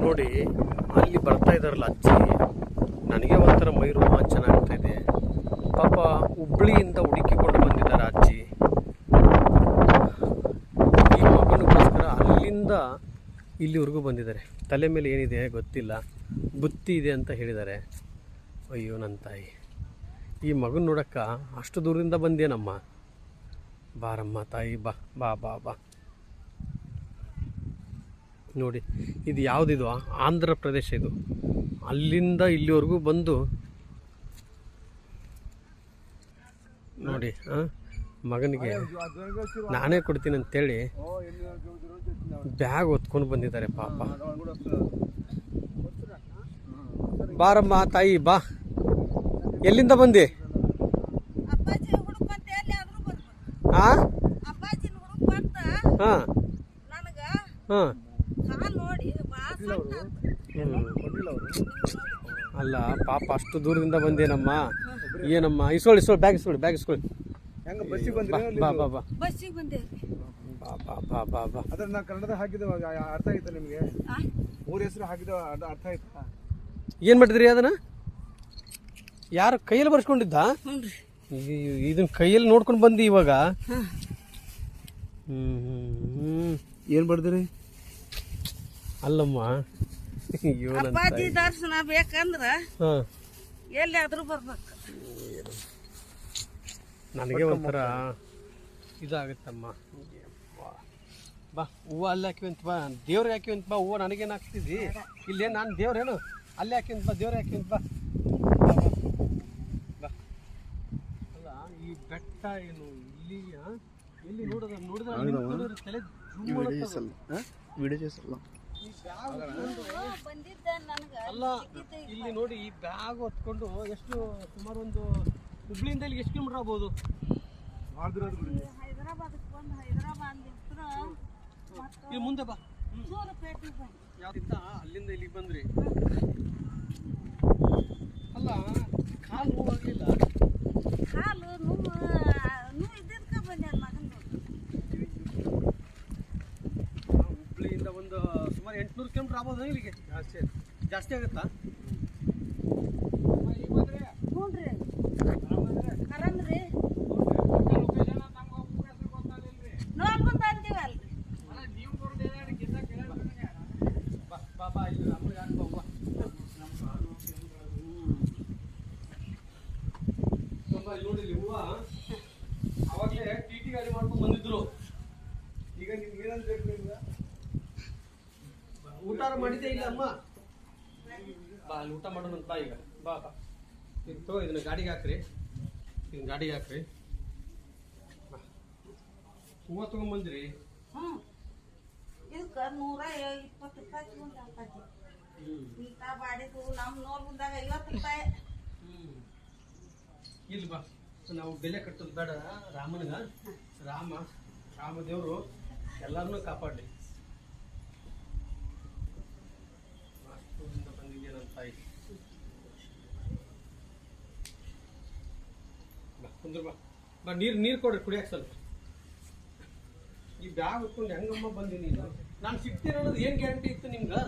ನೋಡಿ ಅಲ್ಲಿ ಬರ್ತಾ ಇದ್ದಾರಲ್ಲ ಅಜ್ಜಿ, ನನಗೆ ಒಂಥರ ಮೈ ರೋಮಾಂಚನ ಆಗ್ತಾ ಇದೆ. ಪಾಪ ಹುಬ್ಳಿಯಿಂದ ಹುಡುಕಿಕೊಂಡು ಬಂದಿದ್ದಾರೆ ಅಜ್ಜಿ. ಈ ಮಗನಿಗೋಸ್ಕರ ಅಲ್ಲಿಂದ ಇಲ್ಲಿವರೆಗೂ ಬಂದಿದ್ದಾರೆ. ತಲೆ ಮೇಲೆ ಏನಿದೆ ಗೊತ್ತಿಲ್ಲ, ಬುತ್ತಿ ಇದೆ ಅಂತ ಹೇಳಿದ್ದಾರೆ. ಅಯ್ಯೋ ನನ್ನ ತಾಯಿ, ಈ ಮಗನ ನೋಡಕ್ಕ ಅಷ್ಟು ದೂರದಿಂದ ಬಂದೇನಮ್ಮ. ಬಾರಮ್ಮ ತಾಯಿ, ಬಾ ಬಾ ಬಾ ಬಾ. ನೋಡಿ ಇದು ಯಾವುದಿದು, ಆಂಧ್ರ ಪ್ರದೇಶ ಇದು. ಅಲ್ಲಿಂದ ಇಲ್ಲಿವರೆಗೂ ಬಂದು ನೋಡಿ ಮಗನಿಗೆ ನಾನೇ ಕೊಡ್ತೀನಿ ಅಂತೇಳಿ ಬ್ಯಾಗ್ ಹೊತ್ಕೊಂಡು ಬಂದಿದ್ದಾರೆ ಪಾಪ. ಬಾರಮ್ಮ ತಾಯಿ ಬಾ. ಎಲ್ಲಿಂದ ಬಂದಿ? ಹಾಂ ಹಾಂ ಹಾಂ. ಅಲ್ಲ ಪಾಪ ಅಷ್ಟು ದೂರದಿಂದ ಬಂದೇನಮ್ಮ. ಏನಮ್ಮ ಇಸ್ಕೊಳ್ಳಿ ಬ್ಯಾಗ್ ಇಸ್ಕೊಳ್ಳಿ. ಬಾ ಬಾ ಬಾ ಬಾ ಬಾ ಬಾ ಬಾ. ಅದನ್ನ ಕನ್ನಡದ ಹಾಕಿದ ಅರ್ಥ ಆಯ್ತಾ ನಿಮಗೆ? ಊರ ಹೆಸರು ಹಾಕಿದ ಅರ್ಥ ಆಯ್ತಾ? ಏನ್ ಮಾಡಿದ್ರಿ ಅದನ್ನ? ಯಾರು ಕೈಯಲ್ಲಿ ಬರ್ಸ್ಕೊಂಡಿದ್ದ? ಇದನ್ನ ಕೈಯಲ್ಲಿ ನೋಡ್ಕೊಂಡು ಬಂದಿ ಇವಾಗ? ಏನ್ ಬಡ್ದ್ರಿ? ಅಲ್ಲಮ್ಮ, ಅಪ್ಪಾಜಿ ದರ್ಶನ ಬೇಕಂದ್ರ ಎಲ್ಲಿಯಾದ್ರೂ ಬರ್ಬೇಕು. ನನಗೆ ಒಂಥರ ಇದಾಗತ್ತಮ್ಮ. ಬಾ ಹೂವು ಅಲ್ಲಿ ಹಾಕಿವಂತ ಬಾ, ದೇವ್ರಿಗೆ ಹಾಕಿವಂತ ಬಾ. ಹೂವು ನನಗೇನು ಹಾಕ್ತಿದ್ದಿ? ಇಲ್ಲೇ ನಾನು ದೇವ್ರೇನು? ಅಲ್ಲೇ ಹಾಕಿವಂತ ಬಾ, ದೇವ್ರಿಗೆ ಹಾಕಿವಂತ ಬಾ. ಬಾ. ಅಲ್ಲ ಈ ಬೆಟ್ಟ ಏನು ಇಲ್ಲಿ ಎಲ್ಲಿ ನೋಡಿದ್ರೆ ತಲೆ ಅಲ್ಲ. ಇಲ್ಲಿ ನೋಡಿ ಈ ಬ್ಯಾಗ್ ಹೊತ್ಕೊಂಡು ಎಷ್ಟು ಸುಮಾರು ಒಂದು ಹುಬ್ಳಿಯಿಂದ ಇಲ್ಲಿಗೆ ಎಷ್ಟು ಕಿಲೋಮೀಟರ್ ಆಗ್ಬೋದು? ಇಲ್ಲಿ ಮುಂದೆ ಬಾ. ಯಾವ್ದಿತ್ತ ಅಲ್ಲಿಂದ ಇಲ್ಲಿಗೆ ಬಂದ್ರಿ? ಅಲ್ಲ ಕಾಲು ನೋವಾಗ್ಲಿಲ್ಲ? ಕಾಲು ನೋವು ಇದ್ದಕ್ಕ ಬಂದ ಮಗನ. ಹುಬ್ಳಿಯಿಂದ ಒಂದು ಸುಮಾರು 800 ಕಿಲೋಮೀಟರ್ ಆಗ್ಬೋದು ಇಲ್ಲಿಗೆ? ಜಾಸ್ತಿ ಆಗುತ್ತಾ? ಹ್ಞೂ ರೀ, ಆರಾಮ್ರಿ. ನೋಡ್ಕೊಂಡ್ ಬಂದೀವಲ್ರಿ. ನೋಡಿ ಹೂವ ಅವಾಗಲೇ ಟಿ ಗಾಡಿ ಮಾಡ್ಕೊಂಡು ಬಂದಿದ್ರು. ಈಗ ನಿಮ್ಗೆ ಏನಂತ ಬೇಕು? ಊಟ ಮಾಡಿದ್ದೆ ಇಲ್ಲ ಅಮ್ಮ? ಬಾ ಅಲ್ಲಿ ಊಟ ಮಾಡೋಣ ಅಂತ. ಈಗ ಬಾ ಬಾ. ಇದನ್ನ ಗಾಡಿಗೆ ಹಾಕ್ರಿ, ಹೂವು ತಗೊಂಡ್ಬಂದ್ರಿ? ಇದಕ್ಕೆ 120 ರೂಪಾಯಿ ತಗೊಂಡು ಅಪ್ಪಾಜಿ. ಈಗ ಬಾಡಿದು ನಮ್ಮ ನೋಡ್ ಬಂದಾಗ 50 ರೂಪಾಯಿ. ಇಲ್ಲಿ ಬಾ, ನಾವು ಬೆಲೆ ಕಟ್ಟೋದು ಬೇಡ. ರಾಮನಿಗ ರಾಮ ದೇವರು ಎಲ್ಲರನ್ನೂ ಕಾಪಾಡಲಿ. ಬಂದಿದ್ದೆ ನನ್ನ ತಾಯಿ. ಬಾ ಕುಂದ್ರ ಬಾ. ನೀರು ಕೊಡ್ರಿ ಕುಡಿಯಕ್ಕೆ ಸ್ವಲ್ಪ. ಈ ಬ್ಯಾಗ್ ಹೊತ್ಕೊಂಡು ಹೆಂಗಮ್ಮ ಬಂದೀನಿ? ನಾನು ಸಿಗ್ತೀನಿ ಅನ್ನೋದು ಏನು ಗ್ಯಾರಂಟಿ ಇತ್ತು ನಿಮ್ಗೆ?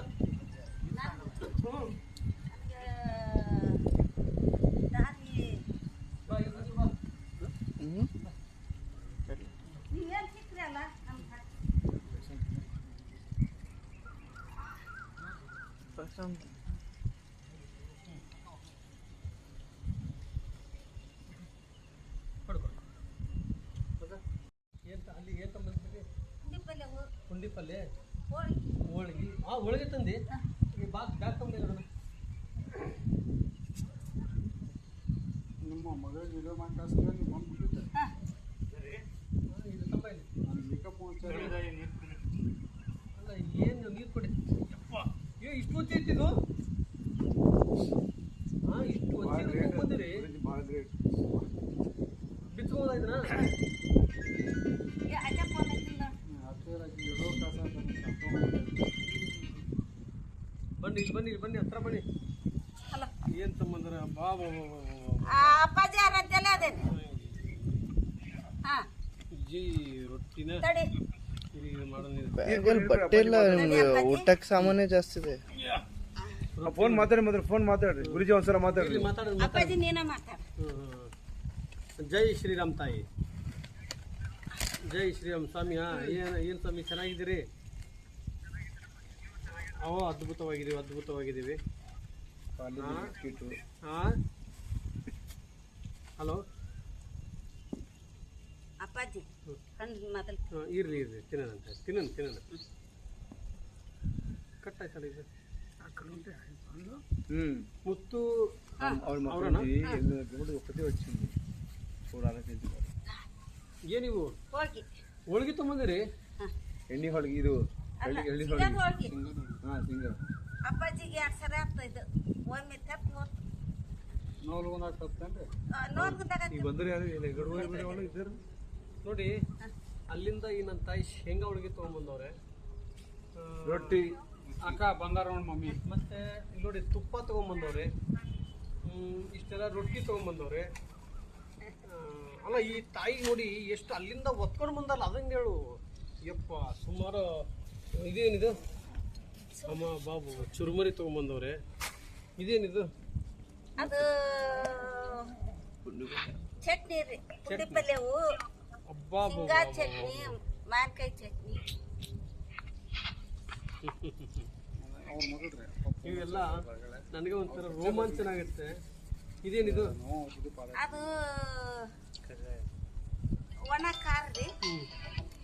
ನೀವೇನು ಸಿಕ್ಕ್ರಿ ಅಲ್ಲ ಅಲ್ಲಿ ಏನು ತಂಬಂತೀರಿ? ಪುಂಡಿ ಪಲ್ಯ, ಹೋಳಿಗೆ. ಹೋಳಿಗೆ ತಂದು ಬ್ಯಾಗ್ ತಗೊಂಡಿರೋಣ. ನಿಮ್ಮ ಮಗಳು ವಿಡಿಯೋ ಮಾಡಿ ಕಳಿಸಿದ್ರೆ ನೀವು ಬಂದ್ಬಿಟ್ಟಿದ್ದೆ. ಇದು ತಂಬ ಇಲ್ಲಿ. ಅಲ್ಲ ಏನು ನೀರು ಕೊಡಿ. ಇಷ್ಟು ಹೊತ್ತಿ ಇಟ್ಟಿದ್ದು? ಇಷ್ಟು ಹೊತ್ತಿ ಬಂದಿರಿ? ಬಿಚ್ಕೋಬೋದಾ ಇದನ್ನ? ಬನ್ನಿ ಹತ್ರ ಬನ್ನಿ. ಏನ್ ಸಂಬಂಧ? ಬಾ ಅಪ್ಪಾಜಿ ಯಾರಂತೆಲ್ಲ ಅದೇನೆ. ಜಿ ರೊಟ್ಟಿನ ಬಟ್ಟೆ ಎಲ್ಲ ಊಟಕ್ಕೆ ಸಾಮಾನ್ಯ ಜಾಸ್ತಿ ಇದೆ. ಫೋನ್ ಮಾತಾಡಿ ಮೊದಲು ಫೋನ್ ಮಾತಾಡ್ರಿ ಗುರುಜಿ ಒಂದ್ಸಲ ಮಾತಾಡ್ರಿ ಇಲ್ಲಿ ಮಾತಾಡೋದು ಅಪ್ಪಾಜಿ ನೀನ ಮಾತಾಡ. ಜೈ ಶ್ರೀರಾಮ್ ತಾಯಿ, ಜೈ ಶ್ರೀರಾಮ್ ಸ್ವಾಮಿ. ಏನು ಸ್ವಾಮಿ ಚೆನ್ನಾಗಿದ್ದೀರಿ? ಅದ್ಭುತವಾಗಿದ್ದೀವಿ, ಅದ್ಭುತವಾಗಿದ್ದೀವಿ. ಹಾಂ, ಹಲೋ ಅಪ್ಪಾಜಿ ಕಣ್ಣು ಮಾತಾಡ. ಇರ್ಲಿ ತಿನ್ನೋಣಂತೆ, ತಿನ್ನೋಣ. ಕಟ್ಟಾಯ್ತಲ್ಲ ಇದು. ముత్తు ಏನಿವು ಹೋಳಿಗೆ ತೊಗೊಂಬಂದಿರಿ? ಎಣ್ಣೆ ಹೋಳಿಗೆ ಇದು ಎಳ್ಳಿ ಹೋಳಿಗೆ. ಅಪ್ಪಾಜಿಗೆ 2 ಸರಿ ಆಗ್ತಾ ಇದು ಒಮ್ಮೆ ತಪ್ಪು ನೋಡಿ. ಅಲ್ಲಿಂದ ಈ ನನ್ನ ತಾಯಿ ಶೇಂಗಾ ಹೋಳಿಗೆ ತೊಗೊಂಬಂದವ್ರೆ, ರೊಟ್ಟಿ ಅಕ್ಕ ಬಂಗಾರ ಮಮ್ಮಿ. ಮತ್ತೆ ಇಲ್ಲಿ ನೋಡಿ ತುಪ್ಪ ತೊಗೊಂಬಂದವ್ರೆ, ಇಷ್ಟೆಲ್ಲ ರೊಟ್ಟಿ ತೊಗೊಂಬಂದವ್ರೆ. ಅಲ್ಲ ಈ ತಾಯಿ ನೋಡಿ ಎಷ್ಟು ಅಲ್ಲಿಂದ ಒತ್ಕೊಂಡು ಬಂದಲ್ಲ, ಅದಂಗೆ ಹೇಳು ಯಪ್ಪ. ಸುಮಾರು ಇದೇನಿದು ಅಮ್ಮ ಬಾಬು ಚುರುಮರಿ ತೊಗೊಂಬಂದವ್ರೆ. ಇದೇನಿದು? ಅದು ಚಟ್ನಿ ರೀ, ಪುಡಿ ಪಲ್ಯವು, ಶೇಂಗಾ ಚಟ್ನಿ, ಮಾವಿನಕಾಯಿ ಚಟ್ನಿ. ಇವೆಲ್ಲ ನನಗೆ ಒಂಥರ ರೋಮಾಂಚನ ಆಗುತ್ತೆ. ಇದೇನಿದು? ಅದು ಒಣ ಖಾರ ರೀ,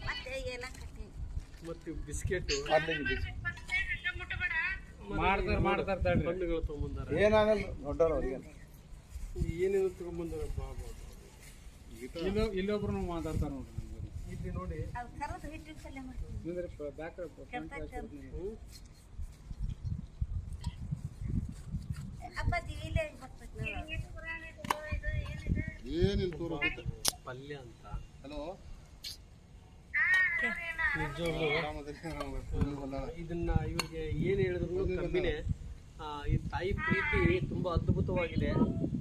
ಮತ್ತೆ ಏನ ಕಟ್ಟಿ, ಮತ್ತೆ ಬಿಸ್ಕೆಟ್ ಮಾಡ್ತಾರೆ ಹಣ್ಣುಗಳು ತೊಗೊಂಬಂದಾರ. ಏನಾಗಲ್ಲ ದೊಡ್ಡವ್ರು ಅವ್ರಿಗೆ ಏನೇನು ತೊಗೊಂಬಂದಾರ ಬಾಬಾ. ಇಲ್ಲೊಬ್ರು ಮಾತಾಡ್ತಾರೆ ನೋಡ್ರಿ. ಇಲ್ಲಿ ನೋಡಿ ಅದು ಕರದ ಹಿಟ್ಟಿನ ಪಲ್ಯ ಮಾಡ್ತೀವಿ. ಅಪ್ಪಾಜಿ ಇಲ್ಲೇ ಬರ್ತೈತೆ ಪಲ್ಯ ಅಂತ. ಹಲೋ ಇದನ್ನ ಇವ್ರಿಗೆ ಏನು ಹೇಳಿದ್ರು ಕಮ್ಮಿನೇ. ಈ ತಾಯಿ ಪ್ರೀತಿ ತುಂಬಾ ಅದ್ಭುತವಾಗಿದೆ.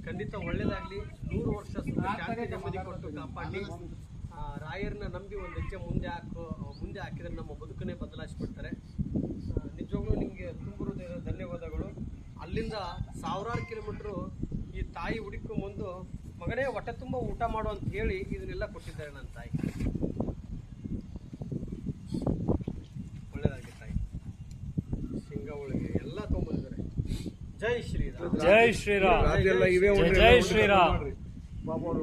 ಖಂಡಿತ ಒಳ್ಳೇದಾಗ್ಲಿ. 100 ವರ್ಷ ಶಾಂತಿ ನೆಮ್ಮದಿ ಕೊಟ್ಟು ಕಾಪಾಡಿ. ರಾಯರನ್ನ ನಂಬಿ ಒಂದು ಹೆಜ್ಜೆ ಮುಂದೆ ಹಾಕಿದ್ರೆ ನಮ್ಮ ಬದುಕನ್ನೇ ಬದಲಾಯಿಸ್ಬಿಡ್ತಾರೆ. ನಿಜವಾಗ್ಲೂ ನಿಮಗೆ ತುಂಬ ಧನ್ಯವಾದಗಳು. ಅಲ್ಲಿಂದ 1000 ಕಿಲೋಮೀಟ್ರು ಈ ತಾಯಿ ಹುಡುಕೊಂಬಂದು ಮಗನೇ ಹೊಟ್ಟೆ ತುಂಬ ಊಟ ಮಾಡು ಅಂತ ಹೇಳಿ ಇದನ್ನೆಲ್ಲ ಕೊಟ್ಟಿದ್ದಾರೆ ನನ್ನ ತಾಯಿ. ಒಳ್ಳೇದಾಗಿ ತಾಯಿ. ಶೇಂಗಾ ಹೋಳಿಗೆ ಎಲ್ಲ ತೊಗೊಂಬಂದಿದ್ದಾರೆ. ಜೈ ಶ್ರೀರಾಮ್, ಜೈ ಶ್ರೀರಾಮ್, ಇವೇ ಜೈ ಶ್ರೀರಾಮ್. ಪಾಪ ಅವರು